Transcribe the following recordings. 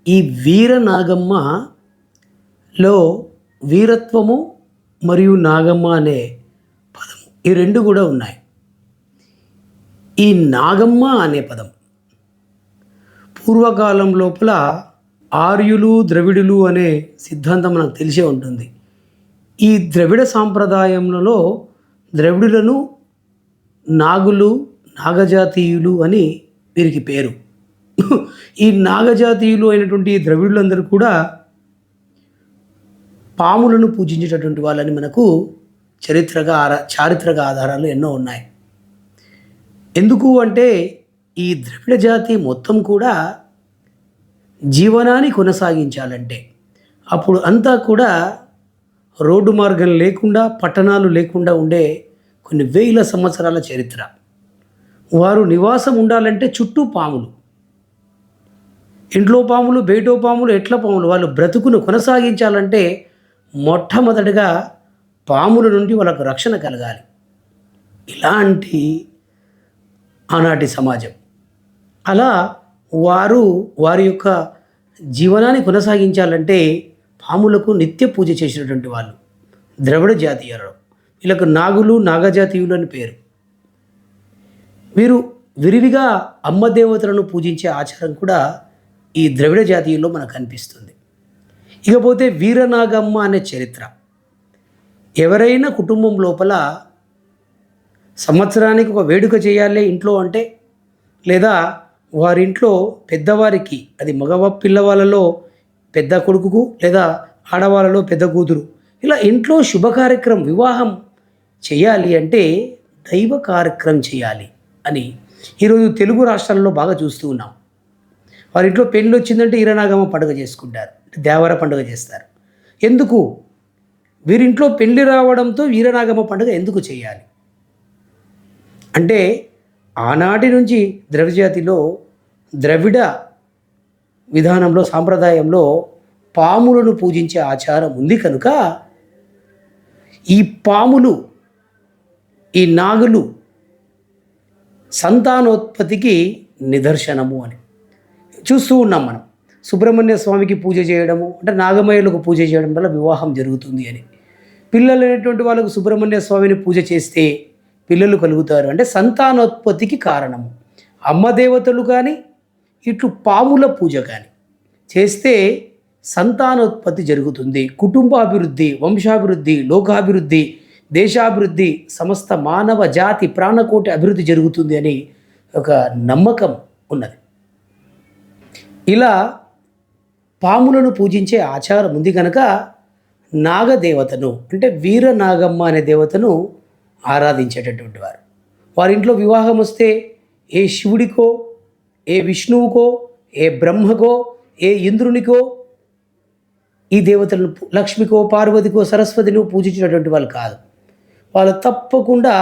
ఈ వీర నాగమ్మలో వీరత్వము మరియు నాగమ్మ అనే పదం ఈ రెండు కూడా ఉన్నాయి. ఈ నాగమ్మ అనే పదం పూర్వకాలం లోపల ఆర్యులు ద్రవిడులు అనే సిద్ధాంతం మనకు తెలిసే ఉంటుంది. ఈ ద్రవిడ సాంప్రదాయంలో ద్రవిడులను నాగులు నాగజాతీయులు అని వీరికి పేరు. ఈ నాగజాతీయులు అయినటువంటి ద్రవిడులందరూ కూడా పాములను పూజించేటటువంటి వాళ్ళని మనకు చారిత్రక ఆధారాలు ఎన్నో ఉన్నాయి. ఎందుకు అంటే ఈ ద్రవిడ జాతి మొత్తం కూడా జీవనాన్ని కొనసాగించాలంటే అప్పుడు అంతా కూడా రోడ్డు మార్గం లేకుండా పట్టణాలు లేకుండా ఉండే కొన్ని వేల సంవత్సరాల చరిత్ర. వారు నివాసం ఉండాలంటే చుట్టూ పాములు, ఇంట్లో పాములు, బయటో పాములు, ఎట్ల పాములు. వాళ్ళు బ్రతుకును కొనసాగించాలంటే మొట్టమొదటిగా పాముల నుండి వాళ్ళకు రక్షణ కలగాలి. ఇలాంటి ఆనాటి సమాజం. అలా వారి యొక్క జీవనాన్ని కొనసాగించాలంటే పాములకు నిత్య పూజ చేసినటువంటి వాళ్ళు ద్రవిడ జాతీయులు. వీళ్ళకు నాగులు నాగజాతీయులు అని పేరు. వీరు విరివిగా అమ్మ దేవతలను పూజించే ఆచారం కూడా ఈ ద్రవిడ జాతీయుల్లో మనకు కనిపిస్తుంది. ఇకపోతే వీరనాగమ్మ అనే చరిత్ర. ఎవరైనా కుటుంబం లోపల సంవత్సరానికి ఒక వేడుక చేయాలి ఇంట్లో అంటే, లేదా వారింట్లో పెద్దవారికి, అది మగ పిల్లవాళ్ళలో పెద్ద కొడుకుకు లేదా ఆడవాళ్ళలో పెద్ద కూతురు, ఇలా ఇంట్లో శుభ కార్యక్రమం వివాహం చేయాలి అంటే దైవ కార్యక్రమం చేయాలి అని ఈరోజు తెలుగు రాష్ట్రాల్లో బాగా చూస్తూ ఉన్నాం. వారి ఇంట్లో పెళ్ళి వచ్చిందంటే వీరనాగమ్మ పండుగ చేసుకుంటారు, దేవర పండుగ చేస్తారు. ఎందుకు? వీరింట్లో పెళ్ళి రావడంతో వీరనాగమ్మ పండుగ ఎందుకు చేయాలి అంటే, ఆనాటి నుంచి ద్రవిజాతిలో ద్రవిడ విధానంలో సాంప్రదాయంలో పాములను పూజించే ఆచారం ఉంది కనుక ఈ పాములు, ఈ నాగులు సంతానోత్పత్తికి నిదర్శనము అని చూస్తూ ఉన్నాం మనం. సుబ్రహ్మణ్య స్వామికి పూజ చేయడము అంటే నాగమయ్యలకు పూజ చేయడం వల్ల వివాహం జరుగుతుంది అని. పిల్లలు అనేటువంటి వాళ్ళకు సుబ్రహ్మణ్య స్వామిని పూజ చేస్తే పిల్లలు కలుగుతారు అంటే సంతానోత్పత్తికి కారణము. అమ్మ దేవతలు కానీ ఇట్లు పాముల పూజ కానీ చేస్తే సంతానోత్పత్తి జరుగుతుంది. కుటుంబాభివృద్ధి, వంశాభివృద్ధి, లోకాభివృద్ధి, దేశాభివృద్ధి, సమస్త మానవ జాతి ప్రాణకోటి అభివృద్ధి జరుగుతుంది అని ఒక నమ్మకం ఉన్నది. ఇలా పాములను పూజించే ఆచారం ఉంది కనుక నాగదేవతను అంటే వీరనాగమ్మ అనే దేవతను ఆరాధించేటటువంటి వారు. వారి ఇంట్లో వివాహం వస్తే ఏ శివుడికో, ఏ విష్ణువుకో, ఏ బ్రహ్మకో, ఏ ఇంద్రునికో, ఈ దేవతలను లక్ష్మికో, పార్వతికో, సరస్వతిని పూజించేటటువంటి వాళ్ళు కాదు. వాళ్ళు తప్పకుండా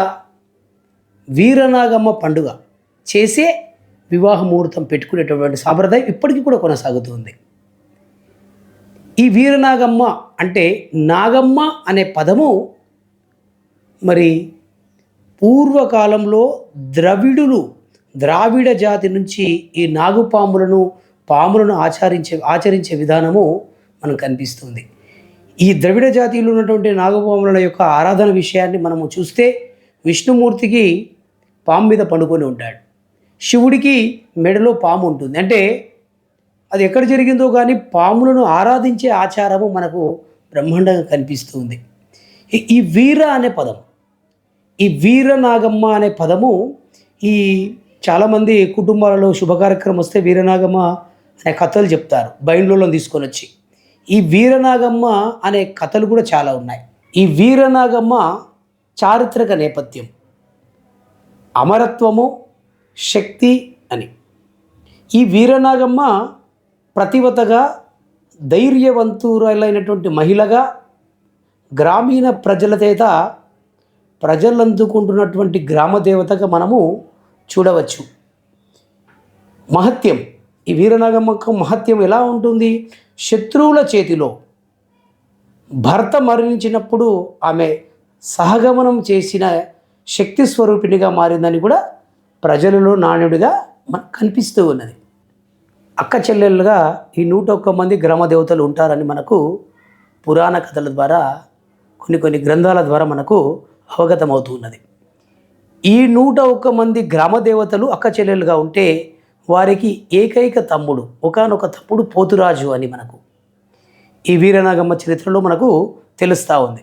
వీరనాగమ్మ పండుగ చేసే వివాహ ముహూర్తం పెట్టుకునేటటువంటి సాంప్రదాయం ఇప్పటికీ కూడా కొనసాగుతుంది. ఈ వీరనాగమ్మ అంటే నాగమ్మ అనే పదము మరి పూర్వకాలంలో ద్రావిడ జాతి నుంచి ఈ పాములను ఆచరించే విధానము మనకు కనిపిస్తుంది. ఈ ద్రవిడ జాతిలో ఉన్నటువంటి నాగపాముల యొక్క ఆరాధన విషయాన్ని మనము చూస్తే విష్ణుమూర్తికి పాము మీద పండుకొని ఉంటాడు, శివుడికి మెడలో పాము ఉంటుంది. అంటే అది ఎక్కడ జరిగిందో కానీ పాములను ఆరాధించే ఆచారము మనకు బ్రహ్మాండంగా కనిపిస్తుంది. ఈ వీర అనే పదం, ఈ వీరనాగమ్మ అనే పదము ఈ చాలామంది కుటుంబాలలో శుభ కార్యక్రమం వస్తే వీరనాగమ్మ అనే కథలు చెప్తారు బైండ్లలో తీసుకొని వచ్చి. ఈ వీరనాగమ్మ అనే కథలు కూడా చాలా ఉన్నాయి. ఈ వీరనాగమ్మ చారిత్రక నేపథ్యం అమరత్వము, శక్తి అని. ఈ వీరనాగమ్మ ప్రతివతగా, ధైర్యవంతురాలైనటువంటి మహిళగా, గ్రామీణ ప్రజల చేత ప్రజలు అందుకుంటున్నటువంటి గ్రామదేవతగా మనము చూడవచ్చు. మహత్యం, ఈ వీరనాగమ్మకు మహత్యం ఎలా ఉంటుంది? శత్రువుల చేతిలో భర్త మరణించినప్పుడు ఆమె సహగమనం చేసిన శక్తి స్వరూపిణిగా మారిందని కూడా ప్రజలలో నాణ్యుడిగా మనకు కనిపిస్తూ ఉన్నది. అక్క చెల్లెళ్ళుగా ఈ 101 మంది గ్రామ దేవతలు ఉంటారని మనకు పురాణ కథల ద్వారా కొన్ని గ్రంథాల ద్వారా మనకు అవగతమవుతున్నది. ఈ 101 మంది గ్రామ దేవతలు అక్క చెల్లెలుగా ఉంటే వారికి ఏకైక తమ్ముడు, ఒకానొక తమ్ముడు పోతురాజు అని మనకు ఈ వీరనాగమ్మ చరిత్రలో మనకు తెలుస్తూ ఉంది.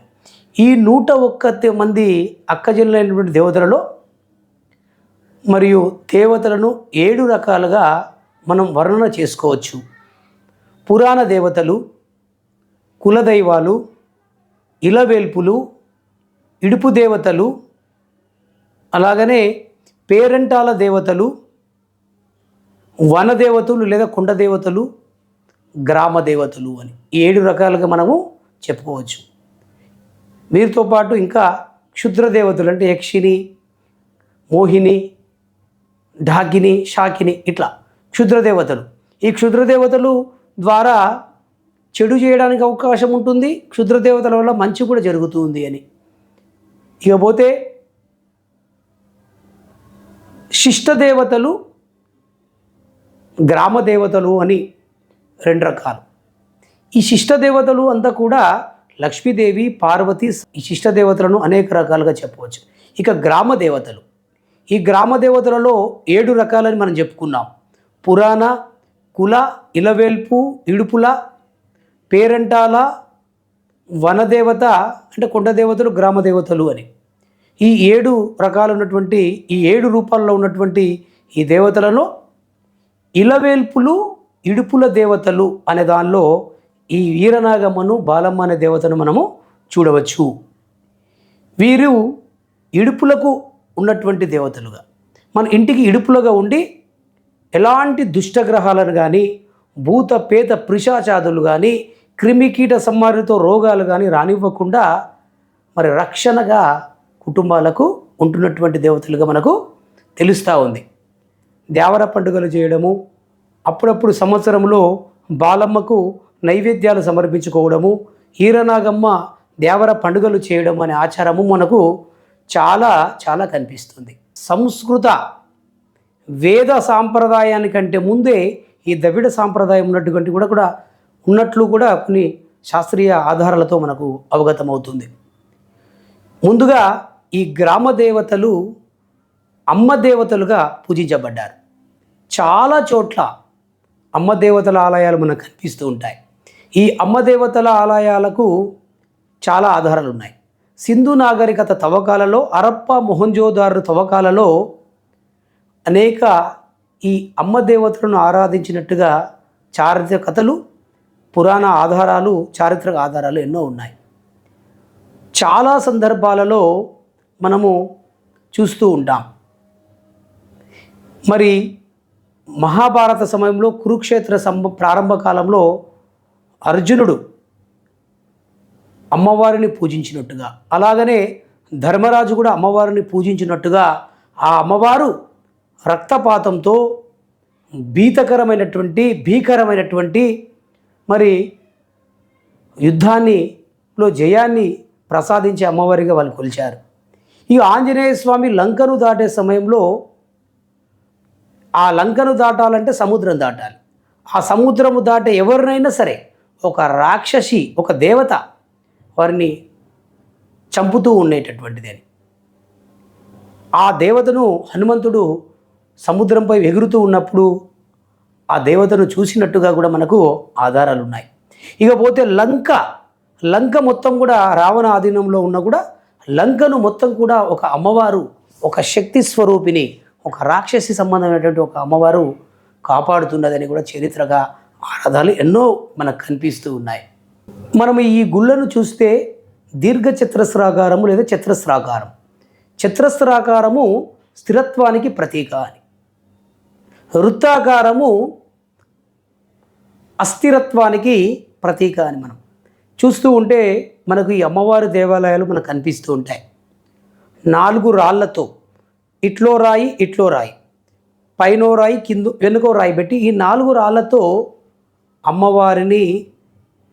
ఈ 101 మంది అక్క చెల్లెలైనటువంటి దేవతలలో మరియు దేవతలను 7 రకాలుగా మనం వర్ణన చేసుకోవచ్చు. పురాణ దేవతలు, కులదైవాలు, ఇలవేల్పులు, ఇడుపు దేవతలు, అలాగనే పేరంటాల దేవతలు, వనదేవతలు లేదా కొండ దేవతలు, గ్రామ దేవతలు అని 7 రకాలుగా మనము చెప్పుకోవచ్చు. వీరితో పాటు ఇంకా క్షుద్ర దేవతలు అంటే యక్షిని, మోహిని, ఢాకిని, శాకిని, ఇట్లా క్షుద్ర దేవతలు. ఈ క్షుద్ర దేవతలు ద్వారా చెడు చేయడానికి అవకాశం ఉంటుంది, క్షుద్ర దేవతల వల్ల మంచి కూడా జరుగుతుంది అని. ఇకపోతే శిష్ట దేవతలు, గ్రామ దేవతలు అని 2 రకాలు. ఈ శిష్ట దేవతలు అంతా కూడా లక్ష్మీదేవి, పార్వతి, ఈ శిష్ట దేవతలను అనేక రకాలుగా చెప్పవచ్చు. ఇక గ్రామ దేవతలు, ఈ గ్రామ దేవతలలో 7 రకాలని మనం చెప్పుకున్నాం. పురాణ, కుల, ఇలవేల్పు, ఇడుపుల, పేరంటాల, వనదేవత అంటే కొండ దేవతలు, గ్రామ దేవతలు అని ఈ 7 రకాలు ఉన్నటువంటి ఈ 7 రూపాల్లో ఉన్నటువంటి ఈ దేవతలను ఇలవేల్పులు, ఇడుపుల దేవతలు అనే దానిలో ఈ వీరనాగమ్మను, బాలమ్మ అనే దేవతను మనము చూడవచ్చు. వీరు ఇడుపులకు ఉన్నటువంటి దేవతలుగా, మన ఇంటికి ఇడుపులుగా ఉండి ఎలాంటి దుష్టగ్రహాలను కానీ, భూత పేత పిశాచాదులు కానీ, క్రిమికీట సంహారితో రోగాలు కానీ రానివ్వకుండా మరి రక్షణగా కుటుంబాలకు ఉంటున్నటువంటి దేవతలుగా మనకు తెలుస్తూ ఉంది. దేవర పండుగలు చేయడము, అప్పుడప్పుడు సంవత్సరంలో బాలమ్మకు నైవేద్యాలు సమర్పించుకోవడము, ఈరనాగమ్మ దేవర పండుగలు చేయడం అనే ఆచారము మనకు చాలా చాలా కనిపిస్తుంది. సంస్కృత వేద సాంప్రదాయానికంటే ముందే ఈ ద్రవిడ సాంప్రదాయం ఉన్నట్లు కూడా కొన్ని శాస్త్రీయ ఆధారాలతో మనకు అవగతమవుతుంది. ముందుగా ఈ గ్రామ దేవతలు అమ్మ దేవతలుగా పూజించబడ్డారు. చాలా చోట్ల అమ్మ దేవతల ఆలయాలు మనకు కనిపిస్తూ ఉంటాయి. ఈ అమ్మ దేవతల ఆలయాలకు చాలా ఆధారాలు ఉన్నాయి. సింధు నాగరికత తవ్వకాలలో, హరప్ప మొహంజోదారో తవ్వకాలలో అనేక ఈ అమ్మ దేవతలను ఆరాధించినట్టుగా చారిత్రక కథలు, పురాణ ఆధారాలు, చారిత్రక ఆధారాలు ఎన్నో ఉన్నాయి. చాలా సందర్భాలలో మనము చూస్తూ ఉంటాం. మరి మహాభారత సమయంలో కురుక్షేత్ర ప్రారంభ కాలంలో అర్జునుడు అమ్మవారిని పూజించినట్టుగా, అలాగనే ధర్మరాజు కూడా అమ్మవారిని పూజించినట్టుగా ఆ అమ్మవారు రక్తపాతంతో భీకరమైనటువంటి మరి యుద్ధాన్నిలో జయాన్ని ప్రసాదించే అమ్మవారిగా వాళ్ళు కొలిచారు. ఈ ఆంజనేయ స్వామి లంకను దాటే సమయంలో ఆ లంకను దాటాలంటే సముద్రం దాటాలి. ఆ సముద్రము దాటే ఎవరినైనా సరే ఒక రాక్షసి, ఒక దేవత వారిని చంపుతూ ఉండేటటువంటిది అని. ఆ దేవతను హనుమంతుడు సముద్రంపై ఎగురుతూ ఉన్నప్పుడు ఆ దేవతను చూసినట్టుగా కూడా మనకు ఆధారాలు ఉన్నాయి. ఇకపోతే లంక మొత్తం కూడా రావణ ఆధీనంలో ఉన్న కూడా లంకను మొత్తం కూడా ఒక అమ్మవారు, ఒక శక్తి స్వరూపిణి, ఒక రాక్షసి సంబంధమైనటువంటి ఒక అమ్మవారు కాపాడుతున్నదని కూడా చరిత్రగా ఆరాధాలు ఎన్నో మనకు కనిపిస్తూ ఉన్నాయి. మనం ఈ గుళ్ళను చూస్తే దీర్ఘ చతురస్రాకారము లేదా చతురస్రాకారం. చతురస్రాకారము స్థిరత్వానికి ప్రతీక అని, వృత్తాకారము అస్థిరత్వానికి ప్రతీక అని మనం చూస్తూ ఉంటే మనకు ఈ అమ్మవారి దేవాలయాలు మనకు కనిపిస్తూ ఉంటాయి. 4 రాళ్లతో ఇట్లో రాయి, పైనో రాయి, వెనుకో రాయి పెట్టి ఈ 4 రాళ్లతో అమ్మవారిని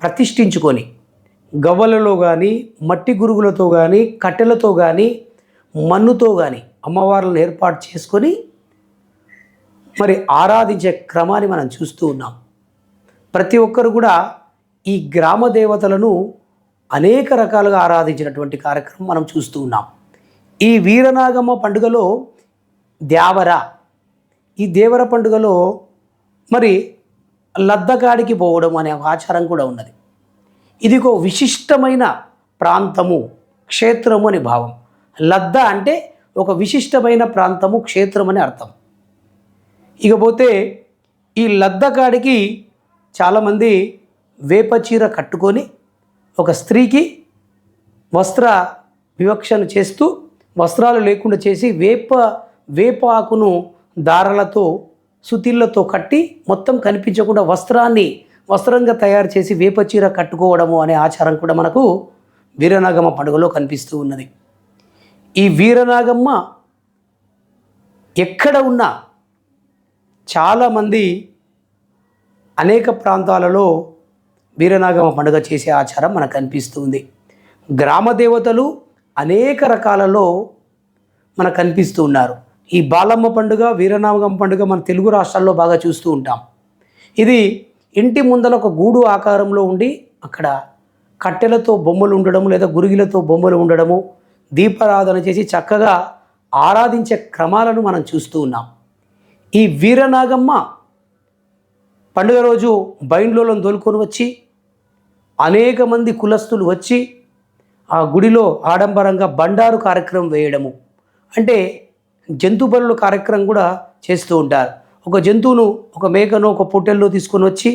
ప్రతిష్ఠించుకొని గవ్వలలో కానీ, మట్టి గురుగులతో కానీ, కట్టెలతో కానీ, మన్నుతో కానీ అమ్మవార్లను ఏర్పాటు చేసుకొని మరి ఆరాధించే క్రమాన్ని మనం చూస్తూ ఉన్నాం. ప్రతి ఒక్కరు కూడా ఈ గ్రామ దేవతలను అనేక రకాలుగా ఆరాధించినటువంటి కార్యక్రమం మనం చూస్తూ ఉన్నాం. ఈ వీరనాగమ్మ పండుగలో దేవర, ఈ దేవర పండుగలో మరి లద్దకాడికి పోవడం అనే ఒక ఆచారం కూడా ఉన్నది. ఇది ఒక విశిష్టమైన ప్రాంతము, క్షేత్రము అని భావం. లద్ద అంటే ఒక విశిష్టమైన ప్రాంతము, క్షేత్రం అని అర్థం. ఇకపోతే ఈ లద్దకాడికి చాలామంది వేప చీర కట్టుకొని ఒక స్త్రీకి వస్త్ర వివక్షను చేస్తూ వస్త్రాలు లేకుండా చేసి వేపాకును దారాలతో సుతిళ్లతో కట్టి మొత్తం కనిపించకుండా వస్త్రంగా తయారు చేసి వేప చీర కట్టుకోవడము అనే ఆచారం కూడా మనకు వీరనాగమ్మ పండుగలో కనిపిస్తూ ఉన్నది. ఈ వీరనాగమ్మ ఎక్కడ ఉన్నా చాలామంది అనేక ప్రాంతాలలో వీరనాగమ్మ పండుగ చేసే ఆచారం మనకు కనిపిస్తుంది. గ్రామ దేవతలు అనేక రకాలలో మనకు కనిపిస్తూ ఉన్నారు. ఈ బాలమ్మ పండుగ, వీరనాగమ్మ పండుగ మన తెలుగు రాష్ట్రాల్లో బాగా చూస్తూ ఉంటాం. ఇది ఇంటి ముందర ఒక గూడు ఆకారంలో ఉండి అక్కడ కట్టెలతో బొమ్మలు ఉండడము లేదా గురిగిలతో బొమ్మలు ఉండడము, దీపారాధన చేసి చక్కగా ఆరాధించే క్రమాలను మనం చూస్తూ ఉన్నాం. ఈ వీరనాగమ్మ పండుగ రోజు బైండ్లోలను తోలుకొని వచ్చి అనేక మంది కులస్తులు వచ్చి ఆ గుడిలో ఆడంబరంగా బండారు కార్యక్రమం వేయడము, అంటే జంతు బలుల కార్యక్రమం కూడా చేస్తూ ఉంటారు. ఒక జంతువును, ఒక మేకను ఒక పొట్టెల్లో తీసుకొని వచ్చి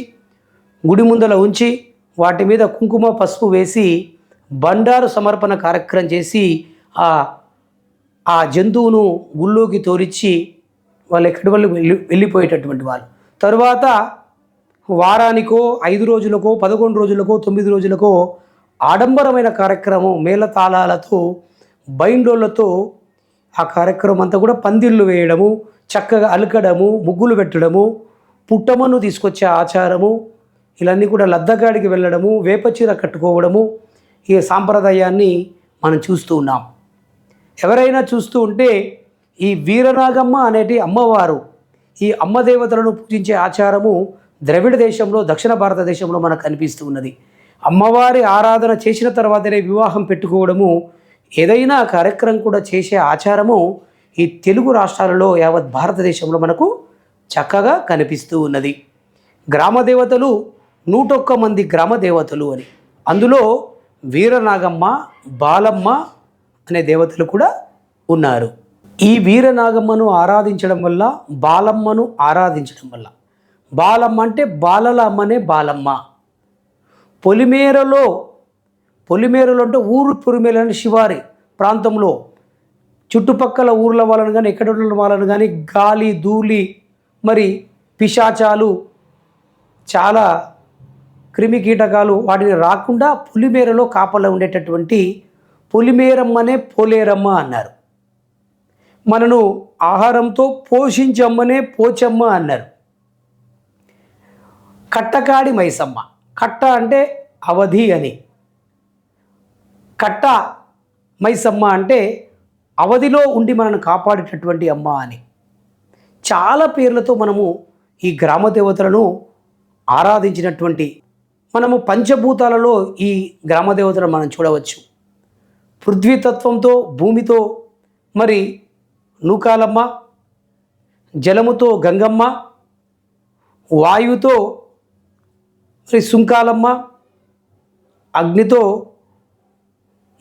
గుడి ముందల ఉంచి వాటి మీద కుంకుమ పసుపు వేసి బండారు సమర్పణ కార్యక్రమం చేసి ఆ జంతువును గుళ్ళోకి తోలిచ్చి వాళ్ళు ఎక్కడి వాళ్ళు వెళ్ళిపోయేటటువంటి వాళ్ళు. తరువాత వారానికో 5 రోజులకో 11 రోజులకో 9 రోజులకో ఆడంబరమైన కార్యక్రమం మేళతాళాలతో బైండోళ్లతో ఆ కార్యక్రమం అంతా కూడా పందిళ్ళు వేయడము, చక్కగా అలకడము, ముగ్గులు పెట్టడము, పుట్టమను తీసుకొచ్చే ఆచారము, ఇవన్నీ కూడా లద్దగాడికి వెళ్ళడము, వేపచీర కట్టుకోవడము, ఈ సాంప్రదాయాన్ని మనం చూస్తూ ఉన్నాం. ఎవరైనా చూస్తూ ఉంటే ఈ వీరనాగమ్మ అనేటి అమ్మవారు, ఈ అమ్మ దేవతలను పూజించే ఆచారము ద్రవిడ దేశంలో, దక్షిణ భారతదేశంలో మనకు కనిపిస్తూ ఉన్నది. అమ్మవారి ఆరాధన చేసిన తర్వాతనే వివాహం పెట్టుకోవడము, ఏదైనా కార్యక్రమం కూడా చేసే ఆచారము ఈ తెలుగు రాష్ట్రాలలో యావత్ భారతదేశంలో మనకు చక్కగా కనిపిస్తూ ఉన్నది. గ్రామ దేవతలు 101 మంది గ్రామ దేవతలు అని, అందులో వీరనాగమ్మ, బాలమ్మ అనే దేవతలు కూడా ఉన్నారు. ఈ వీరనాగమ్మను ఆరాధించడం వల్ల, బాలమ్మను ఆరాధించడం వల్ల, బాలమ్మ అంటే బాలల అమ్మనే బాలమ్మ. పొలిమేరలో అంటే ఊరు పొలిమేర అంటే శివారి ప్రాంతంలో చుట్టుపక్కల ఊర్ల వాళ్ళను కానీ ఎక్కడ ఉన్న వాళ్ళను కానీ గాలి ధూళి మరి పిశాచాలు చాలా క్రిమి కీటకాలు వాటిని రాకుండా పొలిమేరలో కాపలా ఉండేటటువంటి పొలిమేరమ్మనే పోలేరమ్మ అన్నారు. మనను ఆహారంతో పోషించమ్మనే పోచమ్మ అన్నారు. కట్టకాడి మైసమ్మ, కట్ట అంటే అవధి అని, కట్ట మైసమ్మ అంటే అవధిలో ఉండి మనల్ని కాపాడేటటువంటి అమ్మ అని చాలా పేర్లతో మనము ఈ గ్రామ దేవతలను ఆరాధించినటువంటి మనము పంచభూతాలలో ఈ గ్రామ దేవతలను మనం చూడవచ్చు. పృథ్వీతత్వంతో భూమితో మరి నూకాలమ్మ, జలముతో గంగమ్మ, వాయువుతో మరి సుంకాలమ్మ, అగ్నితో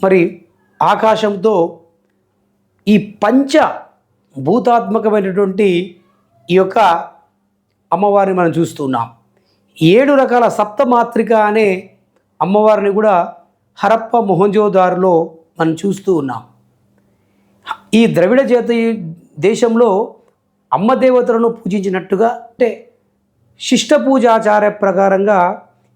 మరి ఆకాశంతో ఈ పంచ భూతాత్మకమైనటువంటి ఈ యొక్క అమ్మవారిని మనం చూస్తున్నాం. 7 రకాల సప్తమాత్రిక అనే అమ్మవారిని కూడా హరప్ప మొహంజోదారోలో మనం చూస్తూ ఉన్నాం. ఈ ద్రవిడ దేశంలో అమ్మ దేవతలను పూజించినట్టుగా అంటే శిష్ట పూజాచార్య ప్రకారంగా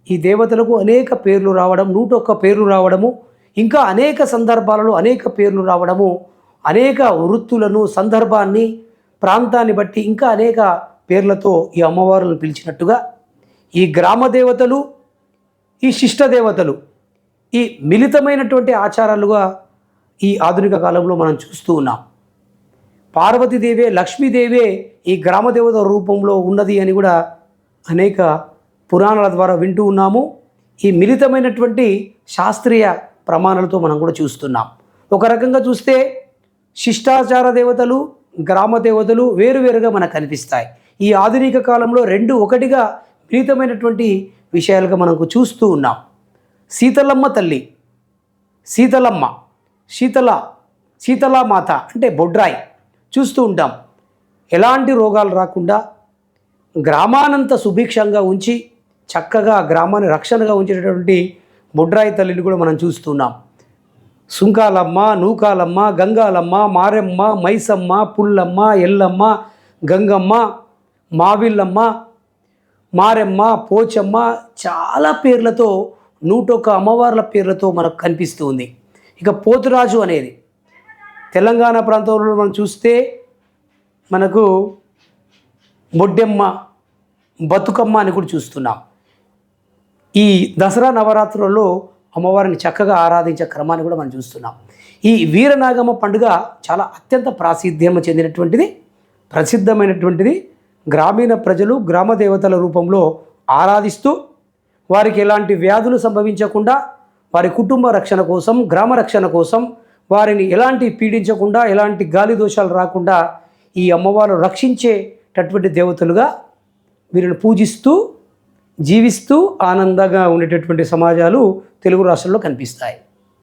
ఈ దేవతలకు అనేక పేర్లు రావడం, 101 పేర్లు రావడము, ఇంకా అనేక సందర్భాలలో అనేక పేర్లు రావడము, అనేక వృత్తులను, సందర్భాన్ని, ప్రాంతాన్ని బట్టి ఇంకా అనేక పేర్లతో ఈ అమ్మవారులను పిలిచినట్టుగా ఈ గ్రామ దేవతలు, ఈ శిష్ట దేవతలు ఈ మిళితమైనటువంటి ఆచారాలుగా ఈ ఆధునిక కాలంలో మనం చూస్తూ ఉన్నాం. పార్వతీదేవే లక్ష్మీదేవే ఈ గ్రామ దేవత రూపంలో ఉన్నది అని కూడా అనేక పురాణాల ద్వారా వింటూ ఉన్నాము. ఈ మిళితమైనటువంటి శాస్త్రీయ ప్రమాణాలతో మనం కూడా చూస్తున్నాం. ఒక రకంగా చూస్తే శిష్టాచార దేవతలు, గ్రామ దేవతలు వేరువేరుగా మనకు కనిపిస్తాయి. ఈ ఆధునిక కాలంలో రెండు ఒకటిగా మిళితమైనటువంటి విషయాలుగా మనకు చూస్తూ ఉన్నాం. శీతలమ్మ తల్లి, శీతలమ్మ, శీతలామాత అంటే బొడ్రాయి చూస్తూ ఉంటాం. ఎలాంటి రోగాలు రాకుండా గ్రామానంతా సుభిక్షంగా ఉంచి చక్కగా గ్రామాన్ని రక్షణగా ఉంచేటటువంటి బొడ్రాయి తల్లిని కూడా మనం చూస్తున్నాం. సుంకాలమ్మ, నూకాలమ్మ, గంగాలమ్మ, మారెమ్మ, మైసమ్మ, పుల్లమ్మ, ఎల్లమ్మ, గంగమ్మ, మావిల్లమ్మ, మారెమ్మ, పోచమ్మ చాలా పేర్లతో 101 అమ్మవార్ల పేర్లతో మనకు కనిపిస్తూ ఉంది. ఇక పోతురాజు అనేది తెలంగాణ ప్రాంతంలో మనం చూస్తే మనకు బొడ్డెమ్మ, బతుకమ్మ అని కూడా చూస్తున్నాం. ఈ దసరా నవరాత్రులలో అమ్మవారిని చక్కగా ఆరాధించే క్రమాన్ని కూడా మనం చూస్తున్నాం. ఈ వీరనాగమ్మ పండుగ చాలా అత్యంత ప్రాసిద్ధ్యం చెందినటువంటిది, ప్రసిద్ధమైనటువంటిది. గ్రామీణ ప్రజలు గ్రామ దేవతల రూపంలో ఆరాధిస్తూ వారికి ఎలాంటి వ్యాధులు సంభవించకుండా, వారి కుటుంబ రక్షణ కోసం, గ్రామ రక్షణ కోసం, వారిని ఎలాంటి పీడించకుండా, ఎలాంటి గాలి దోషాలు రాకుండా ఈ అమ్మవారు రక్షించేటటువంటి దేవతలుగా వీరిని పూజిస్తూ జీవిస్తూ ఆనందంగా ఉండేటటువంటి సమాజాలు తెలుగు రాష్ట్రాల్లో కనిపిస్తాయి.